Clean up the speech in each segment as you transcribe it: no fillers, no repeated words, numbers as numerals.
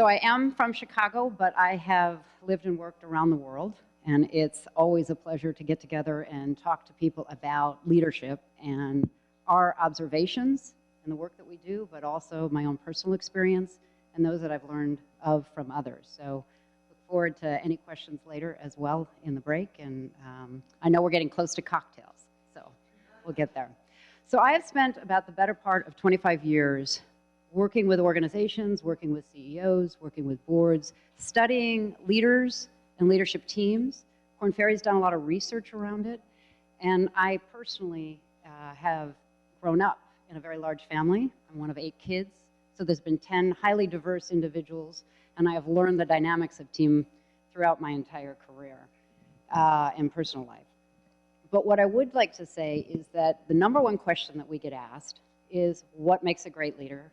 So I am from Chicago, but I have lived and worked around the world, and it's always a pleasure to get together and talk to people about leadership and our observations and the work that we do, but also my own personal experience and those that I've learned of from others. So look forward to any questions later as well in the break, and I know we're getting close to cocktails, so we'll get there. So I have spent about the better part of 25 years working with organizations, working with CEOs, working with boards, studying leaders and leadership teams. Korn Ferry's done a lot of research around it, and I personally have grown up in a very large family. I'm one of 8 kids, so there's been 10 highly diverse individuals, and I have learned the dynamics of team throughout my entire career and personal life. But what I would like to say is that the number one question that we get asked is, what makes a great leader?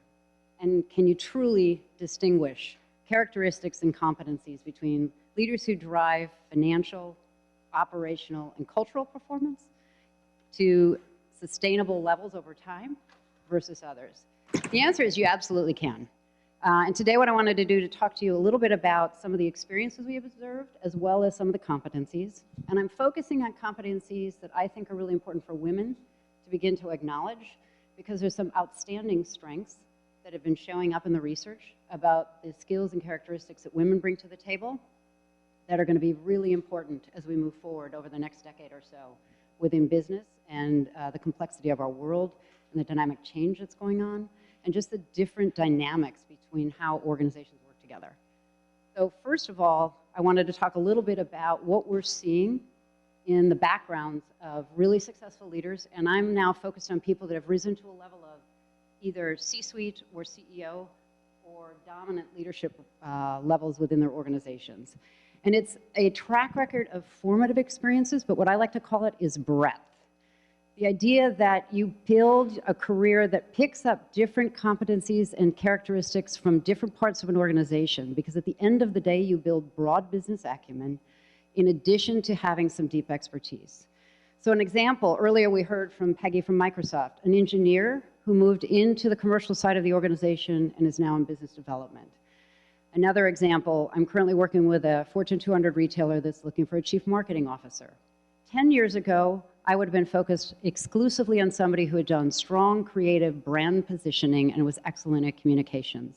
And can you truly distinguish characteristics and competencies between leaders who drive financial, operational, and cultural performance to sustainable levels over time versus others? The answer is you absolutely can. And today what I wanted to do to talk to you a little bit about some of the experiences we have observed, as well as some of the competencies. And I'm focusing on competencies that I think are really important for women to begin to acknowledge, because there's some outstanding strengths that have been showing up in the research about the skills and characteristics that women bring to the table that are going to be really important as we move forward over the next decade or so within business and the complexity of our world and the dynamic change that's going on, and just the different dynamics between how organizations work together. So first of all, I wanted to talk a little bit about what we're seeing in the backgrounds of really successful leaders, and I'm now focused on people that have risen to a level of either C-suite or CEO or dominant leadership levels within their organizations. And it's a track record of formative experiences, but what I like to call it is breadth. The idea that you build a career that picks up different competencies and characteristics from different parts of an organization, because at the end of the day, you build broad business acumen in addition to having some deep expertise. So an example, earlier we heard from Peggy from Microsoft, an engineer who moved into the commercial side of the organization and is now in business development. Another example, I'm currently working with a Fortune 200 retailer that's looking for a chief marketing officer. 10 years ago, I would have been focused exclusively on somebody who had done strong creative brand positioning and was excellent at communications.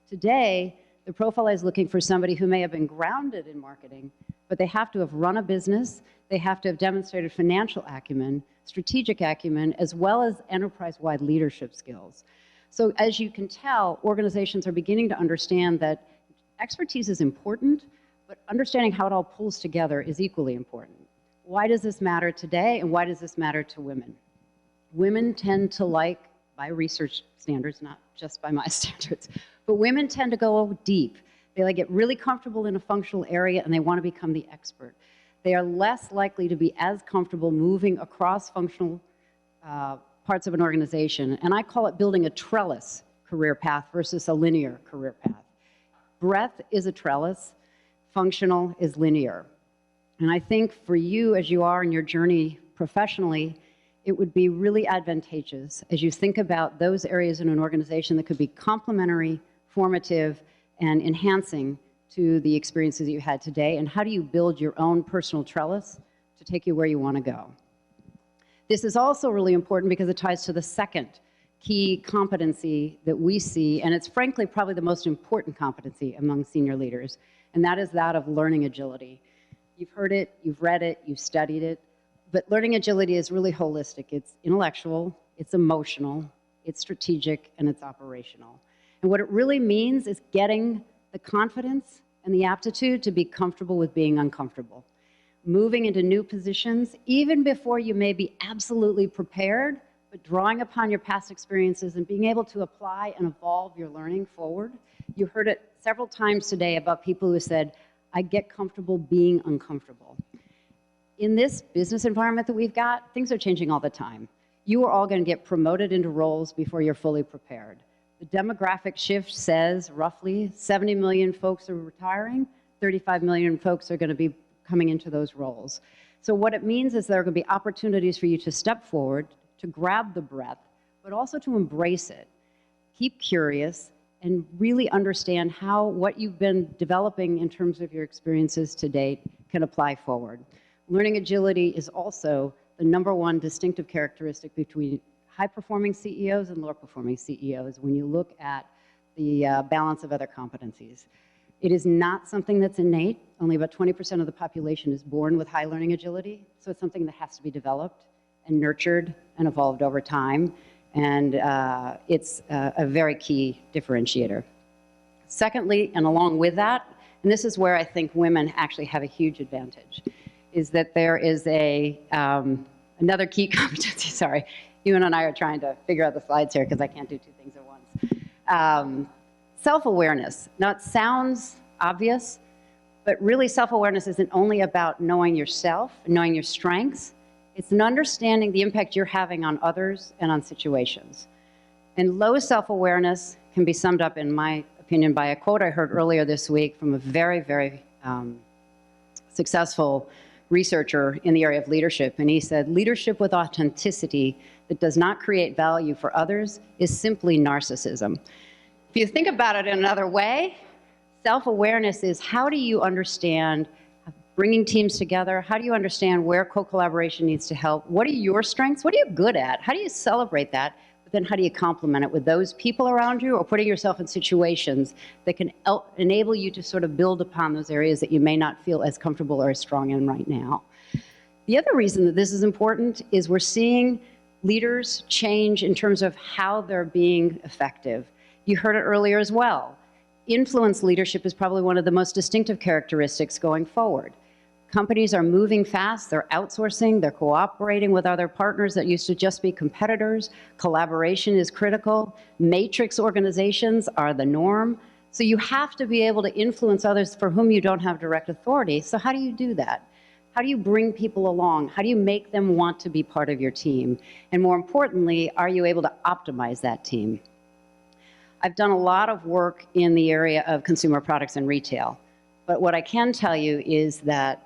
Today, the profile is looking for somebody who may have been grounded in marketing, but they have to have run a business, they have to have demonstrated financial acumen, strategic acumen, as well as enterprise-wide leadership skills. So as you can tell, organizations are beginning to understand that expertise is important, but understanding how it all pulls together is equally important. Why does this matter today, and why does this matter to women? Women tend to like, by research standards, not just by my standards, but women tend to go deep. They like get really comfortable in a functional area and they want to become the expert. They are less likely to be as comfortable moving across functional parts of an organization. And I call it building a trellis career path versus a linear career path. Breadth is a trellis, functional is linear. And I think for you, as you are in your journey professionally, it would be really advantageous as you think about those areas in an organization that could be complementary, formative, and enhancing to the experiences that you had today, and how do you build your own personal trellis to take you where you want to go. This is also really important because it ties to the second key competency that we see, and it's frankly probably the most important competency among senior leaders, and that is that of learning agility. You've heard it, you've read it, you've studied it, but learning agility is really holistic. It's intellectual, it's emotional, it's strategic, and it's operational. And what it really means is getting the confidence and the aptitude to be comfortable with being uncomfortable. Moving into new positions, even before you may be absolutely prepared, but drawing upon your past experiences and being able to apply and evolve your learning forward. You heard it several times today about people who said, I get comfortable being uncomfortable. In this business environment that we've got, things are changing all the time. You are all going to get promoted into roles before you're fully prepared. The demographic shift says roughly 70 million folks are retiring, 35 million folks are going to be coming into those roles. So what it means is there are going to be opportunities for you to step forward, to grab the breadth, but also to embrace it. Keep curious and really understand how what you've been developing in terms of your experiences to date can apply forward. Learning agility is also the #1 distinctive characteristic between high-performing CEOs and low-performing CEOs when you look at the balance of other competencies. It is not something that's innate. Only about 20% of the population is born with high learning agility, so it's something that has to be developed and nurtured and evolved over time, and it's a very key differentiator. Secondly, and along with that, and this is where I think women actually have a huge advantage, is that there is another key competency. Sorry, you and I are trying to figure out the slides here because I can't do two things at once. Self-awareness. Now, it sounds obvious, but really self-awareness isn't only about knowing yourself, knowing your strengths. It's an understanding the impact you're having on others and on situations. And low self-awareness can be summed up, in my opinion, by a quote I heard earlier this week from a very, very successful researcher in the area of leadership. And he said, "Leadership with authenticity that does not create value for others is simply narcissism." If you think about it in another way, self-awareness is how do you understand bringing teams together? How do you understand where co-collaboration needs to help? What are your strengths? What are you good at? How do you celebrate that? But then how do you complement it with those people around you or putting yourself in situations that can enable you to sort of build upon those areas that you may not feel as comfortable or as strong in right now? The other reason that this is important is we're seeing leaders change in terms of how they're being effective. You heard it earlier as well. Influence leadership is probably one of the most distinctive characteristics going forward. Companies are moving fast, they're outsourcing, they're cooperating with other partners that used to just be competitors. Collaboration is critical. Matrix organizations are the norm. So you have to be able to influence others for whom you don't have direct authority. So how do you do that? How do you bring people along? How do you make them want to be part of your team? And more importantly, are you able to optimize that team? I've done a lot of work in the area of consumer products and retail. But what I can tell you is that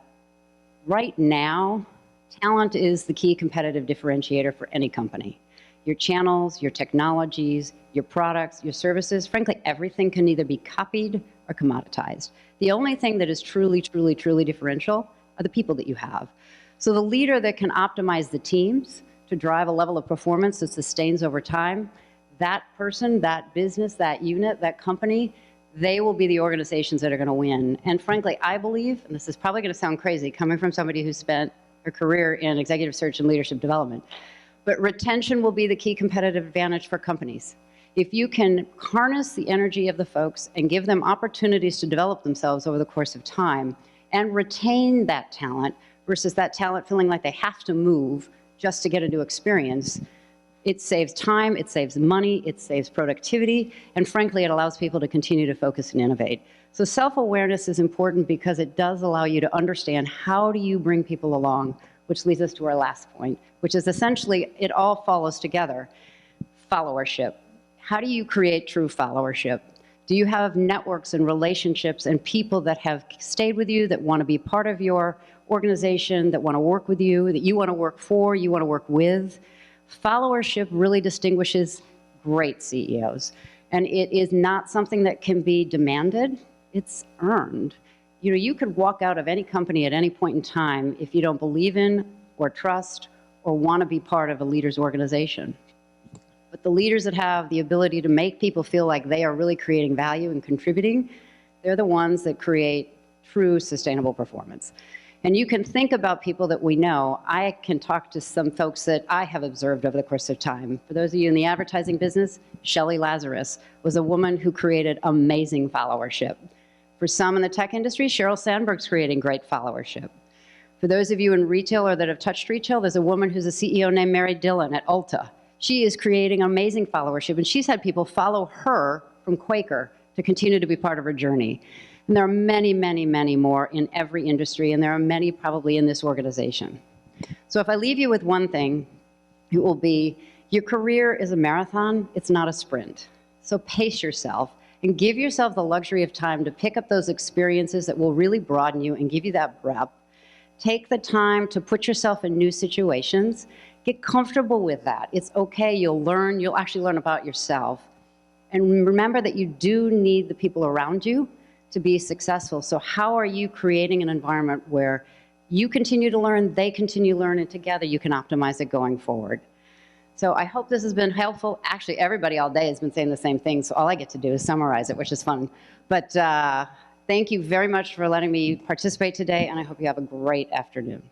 right now, talent is the key competitive differentiator for any company. Your channels, your technologies, your products, your services, frankly, everything can either be copied or commoditized. The only thing that is truly, truly, truly differential are the people that you have. So the leader that can optimize the teams to drive a level of performance that sustains over time, that person, that business, that unit, that company, they will be the organizations that are going to win. And frankly, I believe, and this is probably going to sound crazy coming from somebody who spent her career in executive search and leadership development, but retention will be the key competitive advantage for companies. If you can harness the energy of the folks and give them opportunities to develop themselves over the course of time and retain that talent versus that talent feeling like they have to move just to get a new experience, it saves time, it saves money, it saves productivity, and frankly, it allows people to continue to focus and innovate. So self-awareness is important because it does allow you to understand how do you bring people along, which leads us to our last point, which is essentially it all follows together. Followership. How do you create true followership? Do you have networks and relationships and people that have stayed with you, that want to be part of your organization, that want to work with you, that you want to work for, you want to work with? Followership really distinguishes great CEOs, and it is not something that can be demanded, it's earned. You know, you could walk out of any company at any point in time if you don't believe in or trust or want to be part of a leader's organization. But the leaders that have the ability to make people feel like they are really creating value and contributing, they're the ones that create true sustainable performance. And you can think about people that we know. I can talk to some folks that I have observed over the course of time. For those of you in the advertising business, Shelley Lazarus was a woman who created amazing followership. For some in the tech industry, Sheryl Sandberg's creating great followership. For those of you in retail or that have touched retail, there's a woman who's a CEO named Mary Dillon at Ulta. She is creating amazing followership, and she's had people follow her from Quaker to continue to be part of her journey. And there are many, many, many more in every industry, and there are many probably in this organization. So if I leave you with one thing, it will be your career is a marathon, it's not a sprint. So pace yourself and give yourself the luxury of time to pick up those experiences that will really broaden you and give you that breadth. Take the time to put yourself in new situations. Get comfortable with that. It's okay, you'll learn, you'll actually learn about yourself. And remember that you do need the people around you to be successful. So how are you creating an environment where you continue to learn, they continue to learn, and together you can optimize it going forward? So I hope this has been helpful. Actually, everybody all day has been saying the same thing, so all I get to do is summarize it, which is fun. But thank you very much for letting me participate today, and I hope you have a great afternoon.